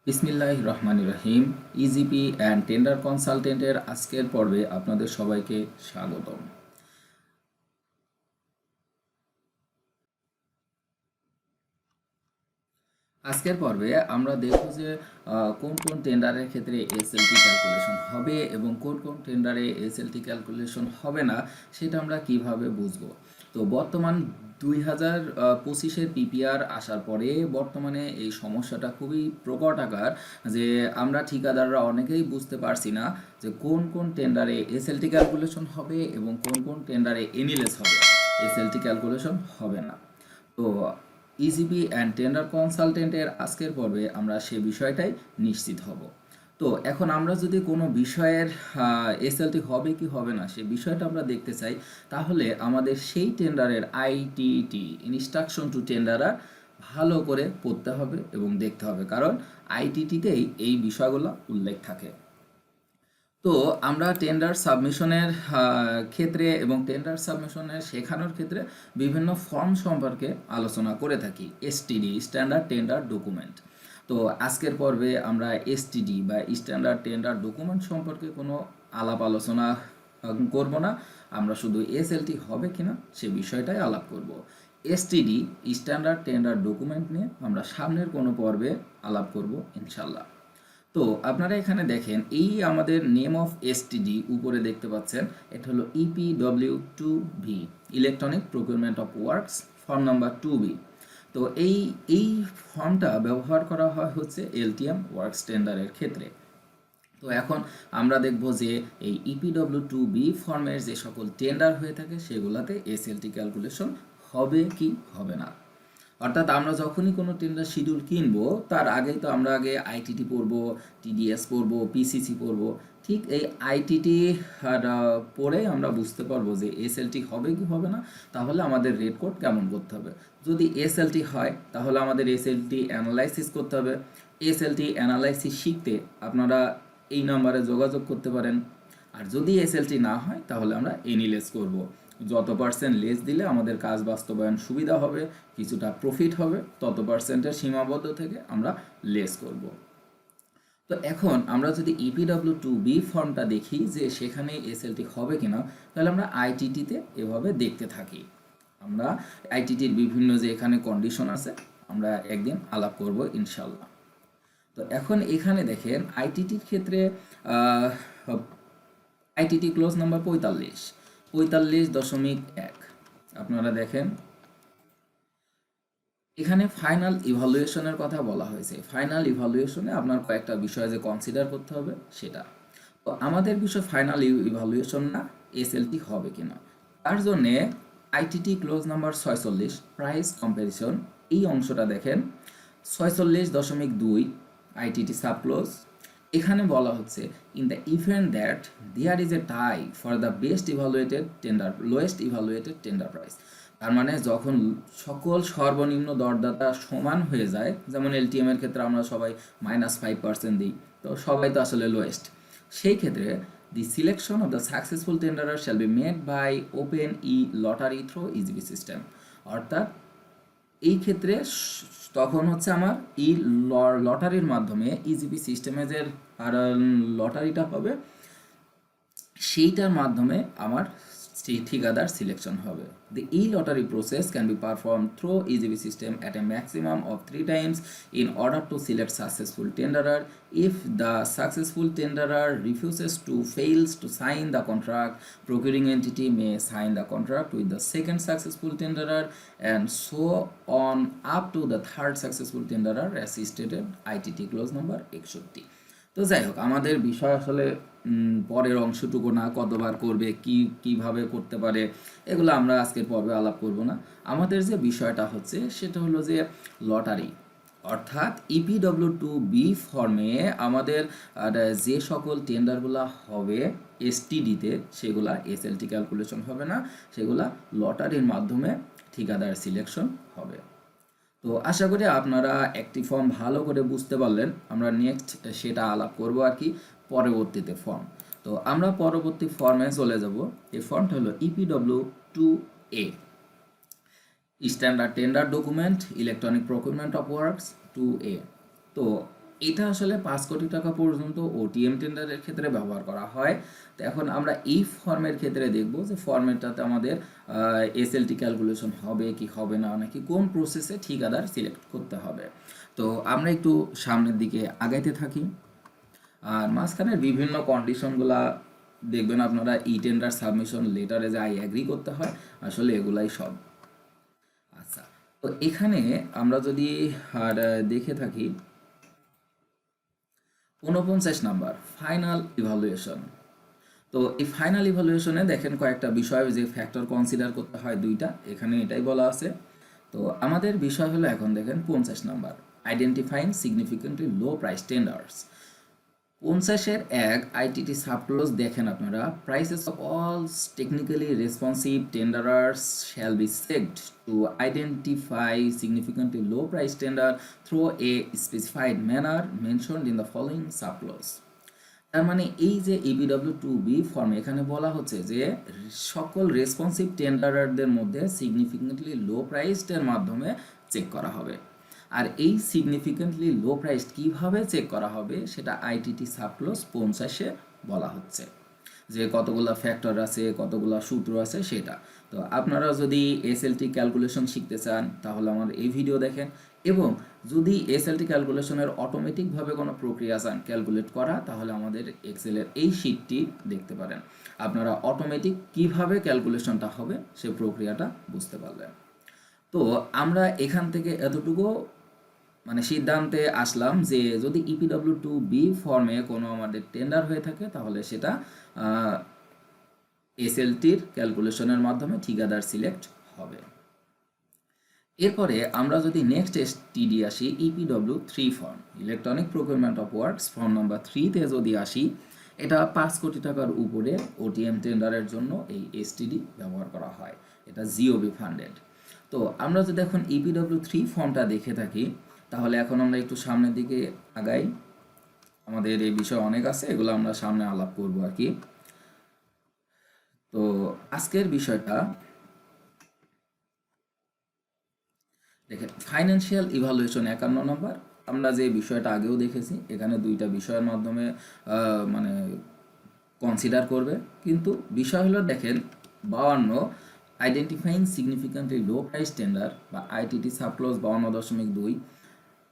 বিসমিল্লাহির রহমানির রহিম। E-GP and tender কনসালটেন্টের আজকের পর্বে আপনাদের সবাইকে স্বাগতম। আজকের পর্বে আমরা দেখব যে কোন কোন টেন্ডারের ক্ষেত্রে এসএলটি ক্যালকুলেশন হবে এবং কোন কোন টেন্ডারে এসএলটি ক্যালকুলেশন হবে না সেটা আমরা কিভাবে বুঝবো। তো বর্তমান 2025-এর পিপিআর আসার পরে বর্তমানে এই সমস্যাটা খুবই প্রকট আকার যে আমরা ঠিকাদাররা অনেকেই বুঝতে পারছি না যে কোন কোন টেন্ডারে এসএলটি ক্যালকুলেশন হবে এবং কোন কোন টেন্ডারে এনএলএস হবে, এসএলটি ক্যালকুলেশন হবে না। তো ইজিপি অ্যান্ড টেন্ডার কনসালটেন্টের আজকের পর্বে আমরা সে বিষয়টাই নিশ্চিত হব। তো এখন আমরা যদি কোনো বিষয়ের এসএলটি হবে কি হবে না সে বিষয়টা আমরা দেখতে চাই, তাহলে আমাদের সেই টেন্ডারের আইটিটি ইনস্ট্রাকশন টু টেন্ডারার ভালো করে পড়তে হবে এবং দেখতে হবে, কারণ আইটিটিতেই এই বিষয়গুলো উল্লেখ থাকে। তো আমরা টেন্ডার সাবমিশনের ক্ষেত্রে এবং টেন্ডার সাবমিশনের শেখানোর ক্ষেত্রে বিভিন্ন ফর্ম সম্পর্কে আলোচনা করে থাকি। STD, standard tender document. তো আজকের পর্বে আমরা এসটিডি বা স্ট্যান্ডার্ড টেন্ডার ডকুমেন্ট সম্পর্কে কোনো আলাপ আলোচনা করব না, আমরা শুধু এসএলটি হবে কিনা সে বিষয়টাই আলাপ করব। এসটিডি, স্ট্যান্ডার্ড টেন্ডার ডকুমেন্ট নিয়ে আমরা সামনের কোনো পর্বে আলাপ করব ইনশাল্লাহ। তো আপনারা এখানে দেখেন এই আমাদের নেম অফ এসটিডি উপরে দেখতে পাচ্ছেন, এটা হলো EPW2B, electronic procurement of works, form number 2B। তো এই ফর্মটা ব্যবহার করা হয় হচ্ছে এলটিএম ওয়ার্কস টেন্ডারের ক্ষেত্রে। তো এখন আমরা দেখব যে এই EPW2B ফর্মের যে সকল টেন্ডার হয়ে থাকে সেগুলাতে এসএলটি ক্যালকুলেশন হবে কি হবে না। অর্থাৎ আমরা যখনই কোনো টেন্ডার শিডিউল কিনবো তার আগেই তো আমরা আগে আইটিটি পড়বো, টিডিএস পড়বো, পিসিসি পড়বো। ঠিক এই আইটিটি পড়ে আমরা বুঝতে পারবো যে এসএলটি হবে কি হবে না, তাহলে আমাদের রেট কোড কেমন করতে হবে। যদি এসএলটি হয় তাহলে আমাদের এসএলটি অ্যানালাইসিস করতে হবে। এসএলটি অ্যানালাইসিস শিখতে আপনারা এই নাম্বারে যোগাযোগ করতে পারেন। আর যদি এসএলটি না হয় তাহলে আমরা এনএলএস করব। যত পার্সেন্ট লেস দিলে আমাদের কাজ বাস্তবায়ন সুবিধা হবে, কিছুটা প্রফিট হবে, তত পার্সেন্টের সীমাবদ্ধ থেকে আমরা লেস করব। তো এখন আমরা যদি EPW2B ফর্মটা দেখি যে সেখানে এসএলটি হবে কিনা, তাহলে আমরা আইটিটিতে এভাবে দেখতে থাকি। আমরা আইটিটির বিভিন্ন যে এখানে কন্ডিশন আছে আমরা একদিন আলাপ করব ইনশাল্লাহ। তো এখন এখানে দেখেন আইটিটির ক্ষেত্রে আইটিটি ক্লোজ নাম্বার 45.1 আপনারা দেখেন এখানে ফাইনাল ইভালুয়েশনের কথা বলা হয়েছে। ফাইনাল ইভালুয়েশনে আপনার কয়েকটা বিষয় যে কনসিডার করতে হবে সেটা। তো আমাদের বিষয় ফাইনাল ইভালুয়েশন না এসএলটি হবে কিনা, তার জন্যে ITT clause number 46 price comparison, এই অংশটা দেখেন 46.2 আইটিটি সাবক্লোজ। এখানে বলা হচ্ছে in the event that there is a tie for the best evaluated tender lowest evaluated tender price. তার মানে যখন সকল সর্বনিম্ন দরদাতা সমান হয়ে যায়, যেমন এলটিএম এর ক্ষেত্রে আমরা সবাই -5% দিই, তো সবাই তো আসলে লোয়েস্ট। সেই ক্ষেত্রে the selection of the successful tenderer shall be made by open e lottery through EGB system. অর্থাৎ এই ক্ষেত্রে তখন হচ্ছে আমার লটারির মাধ্যমে ইজিপি সিস্টেমে যে আর লটারিটা হবে সেইটার মাধ্যমে আমার ঠিকাদার সিলেকশন হবে। The e-lottery process can be performed through EGB system at a maximum of 3 times in order to select successful tenderer. If the successful tenderer refuses to fails to sign the contract, procuring entity may sign the contract with the second successful tenderer and so on up to the third successful tenderer as stated ITT clause number 61। তো যাই হোক, আমাদের বিষয় আসলে পরের অংশটুকু না, কতবার করবে, কিভাবে করতে পারে, এগুলো আমরা আজকের পর্বে আলাপ করব না। আমাদের যে বিষয়টা হচ্ছে সেটা হলো যে লটারি, অর্থাৎ EPW2B ফর্মে আমাদের যে সকল টেন্ডারগুলো হবে এসটিডিতে সেগুলা এসএলটি ক্যালকুলেশন হবে না, সেগুলা লটারির মাধ্যমে ঠিকাদার সিলেকশন হবে। তো আশা করি আপনারা একটি ফর্ম ভালো করে বুঝতে পারলেন। আমরা নেক্সট সেটা আলাপ করব আর কি পরবর্তীতে ফর্ম। তো আমরা পরবর্তী ফর্মে চলে যাব। এই ফর্মটা হলো EPW2A, standard tender document electronic procurement of works 2A। তো এটা আসলে 5 কোটি টাকা পর্যন্ত ওটিএম টেন্ডারের ক্ষেত্রে ব্যবহার করা হয়। তো এখন আমরা এই ফর্মের ক্ষেত্রে দেখব যে ফর্মেটটাতে আমাদের এসএলটি ক্যালকুলেশন হবে কি হবে না, নাকি কোন প্রসেসে ঠিকাদার সিলেক্ট করতে হবে। তো আমরা একটু সামনের দিকে আগাইতে থাকি। আর মাঝখানের বিভিন্ন কন্ডিশনগুলা দেখবেন আপনারা ই টেন্ডার সাবমিশন লেটারে যে আই অ্যাগ্রি করতে হয়, আসলে এগুলাই সব। আচ্ছা, তো এখানে আমরা যদি আর দেখে থাকি 49 নাম্বার ফাইনাল ইভালুয়েশন। তো এই ফাইনাল ইভালুয়েশনে দেখেন কয়েকটা বিষয় যে ফ্যাক্টর কনসিডার করতে হয় দুইটা, এখানে এটাই বলা আছে। তো আমাদের বিষয় হলো এখন দেখেন 50 number, identifying significantly low price tenders. 50-এর আইটিটি সাবক্লোজ দেখেন আপনারা, prices of all technically responsive tenderers shall be checked to identify significantly low price tender through a specified manner mentioned in the following subclause. তার মানে এই যে EPW2B ফর্মে এখানে বলা হচ্ছে যে সকল রেসপন্সিভ টেন্ডারারদের মধ্যে সিগনিফিকেন্টলি লো প্রাইসডের মাধ্যমে চেক করা হবে। আর এই সিগনিফিকেন্টলি লো প্রাইস কিভাবে চেক করা হবে সেটা আইটিটি সাবক্লোজ 50-এ বলা হচ্ছে, যে কতগুলা ফ্যাক্টর আছে, কতগুলা সূত্র আছে সেটা। তো আপনারা যদি এসএলটি ক্যালকুলেশন শিখতে চান তাহলে আমার এই ভিডিও দেখেন, এবং যদি এসএলটি ক্যালকুলেশনের অটোমেটিকভাবে কোনো প্রক্রিয়া চান ক্যালকুলেট করা, তাহলে আমাদের এক্সেলের এই শিটটি দেখতে পারেন। আপনারা অটোমেটিক কিভাবে ক্যালকুলেশনটা হবে সে প্রক্রিয়াটা বুঝতে পারবেন। তো আমরা এখান থেকে এতটুকু মানে সিদ্ধান্তে আসলাম যে যদি EPW2B ফর্মে কোনো আমাদের টেন্ডার হয়ে থাকে তাহলে সেটা এসএলটির ক্যালকুলেশনের মাধ্যমে ঠিকাদার সিলেক্ট হবে। এরপরে আমরা যদি নেক্সট এসটিডি আসি, EPW3 form, electronic procurement of works form number 3-তে যদি আসি, এটা 5 কোটি টাকার উপরে ওটিএম টেন্ডারের জন্য এই এসটিডি ব্যবহার করা হয়, এটা জিওবি ফান্ডেড। তো আমরা যদি এখন EPW3 ফর্মটা দেখে থাকি, তাহলে এখন আমরা একটু সামনের দিকে আগাই। আমাদের এই বিষয় অনেক আছে, এগুলো আমরা সামনে আলাপ করব আর কি। তো আজকের বিষয়টা দেখেন, ফাইন্যান্সিয়াল ইভালুয়েশন 51 নম্বর। আমরা যে বিষয়টা আগেও দেখেছি, এখানে দুইটা বিষয়ের মাধ্যমে মানে কনসিডার করবে, কিন্তু বিষয় হলো দেখেন 52, আইডেন্টিফাইং সিগনিফিক্যান্টলি লো প্রাইস টেন্ডার বা ITT সাবক্লোজ 52.2,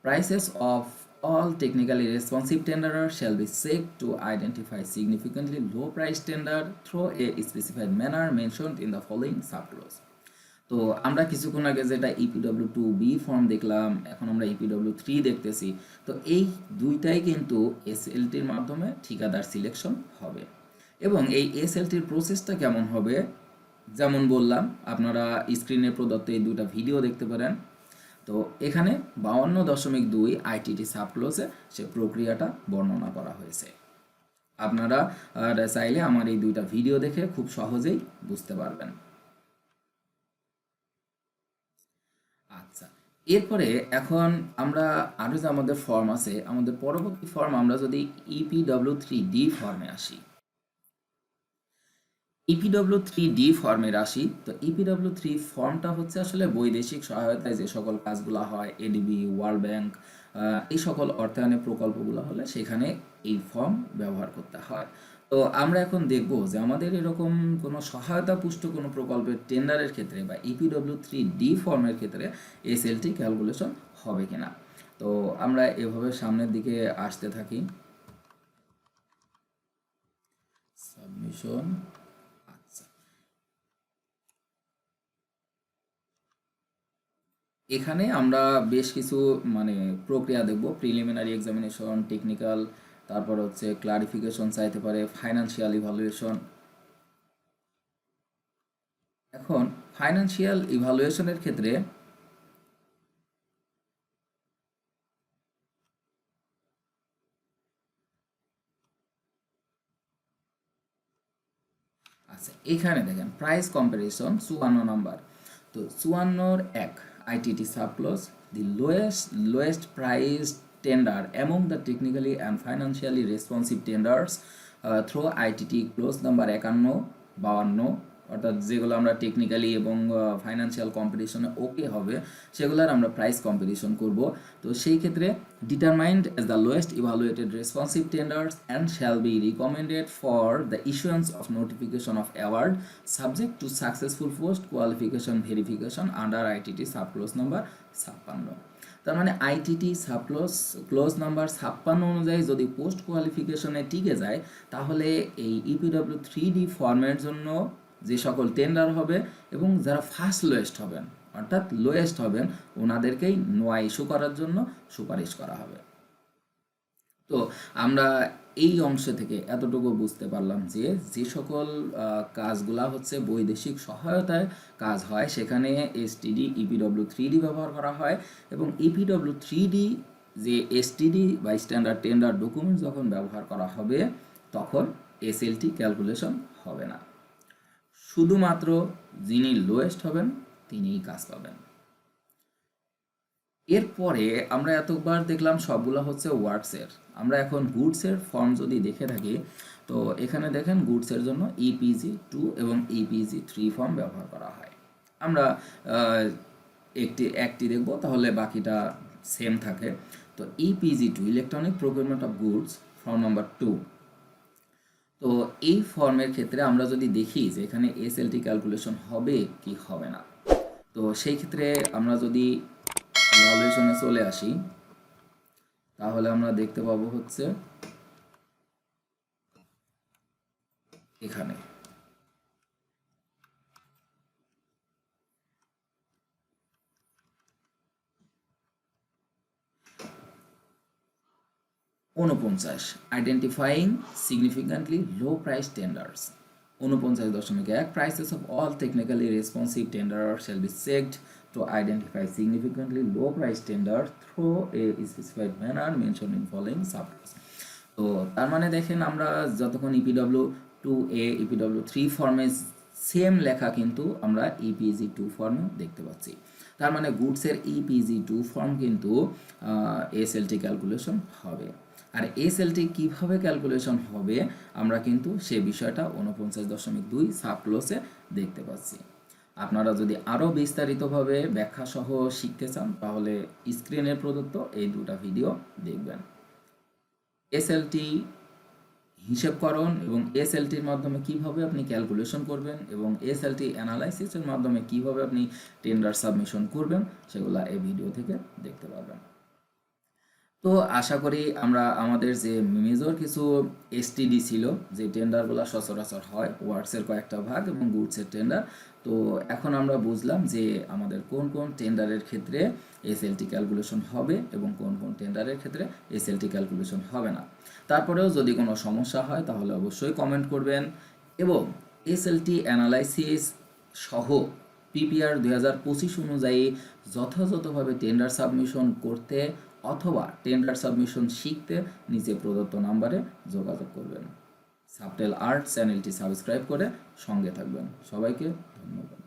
prices of all technically responsive tenderers shall be checked to identify significantly low price tender through a specified manner mentioned in the following subclause. তো আমরা কিছুক্ষণ আগে যেটা EPW2B ফর্ম দেখলাম, এখন আমরা EPW3 দেখতেছি। তো এই দুইটাই কিন্তু এসএলটির মাধ্যমে ঠিকাদার সিলেকশন হবে, এবং এই এসএলটির প্রসেসটা কেমন হবে যেমন বললাম, আপনারা স্ক্রিনে প্রদত্ত এই দুইটা ভিডিও দেখতে পারেন। তো এখানে 52.2 আইটিটি সাবক্লোজে সে প্রক্রিয়াটা বর্ণনা করা হয়েছে। আপনারা চাইলে আমার এই দুইটা ভিডিও দেখে খুব সহজেই বুঝতে পারবেন। আচ্ছা, এরপরে এখন আমরা আরও যে আমাদের ফর্ম আছে, আমাদের পরবর্তী ফর্ম আমরা যদি EPW3D ফর্মে আসি, EPW3D ফর্মে আসি, তো EPW3 ফর্মটা হচ্ছে আসলে বৈদেশিক সহায়তায় যে সকল কাজগুলো হয়, এডিবি, ওয়ার্ল্ড ব্যাংক, এই সকল অর্থায়নের প্রকল্পগুলো হলে সেখানে এই ফর্ম ব্যবহার করতে হয়। তো আমরা এখন দেখব যে আমাদের এরকম কোনো সহায়তা পুষ্ট কোনো প্রকল্পের টেন্ডারের ক্ষেত্রে বা EPW3D ফর্মের ক্ষেত্রে এসএলটি ক্যালকুলেশন হবে কিনা। তো আমরা এভাবে সামনের দিকে আসতে থাকি। সাবমিশন। এখানে আমরা বেশ কিছু মানে প্রক্রিয়া দেখব, প্রিলিমিনারি এক্সামিনেশন, টেকনিক্যাল, তারপর হচ্ছে ক্লারিফিকেশন চাইতে পারে, ফাইন্যান্সিয়াল ইভালুয়েশন। এখন ফাইন্যান্সিয়াল ইভালুয়েশনের ক্ষেত্রে আচ্ছা, এখানে দেখেন প্রাইস কম্পারিজন 54 নাম্বার। তো 54-1 ITT subclause, the lowest price tender among the technically and financially responsive tenders through ITT clause number 51, 52, অর্থাৎ যেগুলো আমরা টেকনিক্যালি এবং ফাইন্যান্সিয়াল কম্পিটিশনে ওকে হবে সেগুলোর আমরা প্রাইস কম্পিটিশন করব। তো সেই ক্ষেত্রে determined as the lowest evaluated responsive tenders and shall be recommended for the issuance of notification off award subject to successful post qualification verification under ITT sub close number 56। তার মানে ITT sub close number 56 অনুযায়ী যদি post কোয়ালিফিকেশনে টিকে যায় তাহলে এই ইপিডব্লিউ 3D ফর্মের জন্য যে সকল টেন্ডার হবে এবং যারা ফার্স্ট লোয়েস্ট হবেন অর্থাৎ লোয়েস্ট হবেন ওনাদেরকেই নোয়া ইস্যু করার জন্য সুপারিশ করা হবে। তো আমরা এই অংশ থেকে এতটুকু বুঝতে পারলাম যে যে সকল কাজগুলা হচ্ছে বৈদেশিক সহায়তায় কাজ হয় সেখানে এসটিডি ইপিডব্লিউ 3D ব্যবহার করা হয় এবং ইপিডব্লিউ 3D যে এসটিডি বা স্ট্যান্ডার্ড টেন্ডার ডকুমেন্ট যখন ব্যবহার করা হবে তখন এসএলটি ক্যালকুলেশন হবে না। শুধুমাত্র যিনি লোয়েস্ট হবেন তিনিই কাজ পাবেন। এরপরে আমরা এতবার দেখলাম সবগুলো হচ্ছে ওয়ার্কসের। আমরা এখন গুডসের ফর্ম যদি দেখে থাকি তো এখানে দেখেন গুডসের জন্য ইপিজি 2 এবং ইপিজি 3 ফর্ম ব্যবহার করা হয়। আমরা একটি দেখব তাহলে বাকিটা সেম থাকে। তো EPG 2 electronic procurement of goods form number 2। তো এই ফর্মের ক্ষেত্রে আমরা যদি দেখি যে এখানে এসএলটি ক্যালকুলেশন হবে কি হবে না, তো সেই ক্ষেত্রে আমরা যদি ইভালুয়েশনে চলে আসি তাহলে আমরা দেখতে পাবো হচ্ছে এখানে identifying significantly low price tenders 49.1 prices of all technically responsive tenders shall be checked to identify significantly low price tenders through a specified manner mentioned in following subclass। তো তার মানে দেখেন আমরা যতক্ষণ ইপিডব্লিউ 2A ইপিডব্লিউ 3 ফর্মে সেম লেখা কিন্তু আমরা ইপিজি 2 ফর্মে দেখতে পাচ্ছি। তার মানে গুডসের ইপিজি 2 ফর্ম কিন্তু এসএলটি ক্যালকুলেশন হবে। আর এসএলটি কিভাবে ক্যালকুলেশন হবে আমরা কিন্তু সে বিষয়টা 49.2 সাবক্লোজে দেখতে পাচ্ছি। আপনারা যদি আরও বিস্তারিতভাবে ব্যাখ্যা সহ শিখতে চান তাহলে স্ক্রিনে প্রদত্ত এই দুটো ভিডিও দেখবেন। এসএলটি হিসেবকরণ এবং এসএলটির মাধ্যমে কিভাবে আপনি ক্যালকুলেশন করবেন এবং এসএলটি অ্যানালাইসিসের মাধ্যমে কিভাবে আপনি টেন্ডার সাবমিশন করবেন সেগুলো এই ভিডিও থেকে দেখতে পারবেন। তো আশা করি আমরা আমাদের যে মেজর কিছু এসটিডি ছিল যে টেন্ডারগুলো সচরাচর হয় ওয়ার্কসের কয়েকটা ভাগ এবং গুডসের টেন্ডার, তো এখন আমরা বুঝলাম যে আমাদের কোন কোন টেন্ডারের ক্ষেত্রে এসএলটি ক্যালকুলেশন হবে এবং কোন কোন টেন্ডারের ক্ষেত্রে এসএলটি ক্যালকুলেশন হবে না। তারপরেও যদি কোনো সমস্যা হয় তাহলে অবশ্যই কমেন্ট করবেন এবং এসএলটি অ্যানালাইসিস সহ পিপিআর 2025 অনুযায়ী যথাযথভাবে টেন্ডার সাবমিশন করতে অথবা টেন্ডার সাবমিশন শিখতে নিচে প্রদত্ত নাম্বারে যোগাযোগ করবেন। সাবটেল আর্ট চ্যানেলটি সাবস্ক্রাইব করে সঙ্গে থাকবেন। সবাইকে ধন্যবাদ।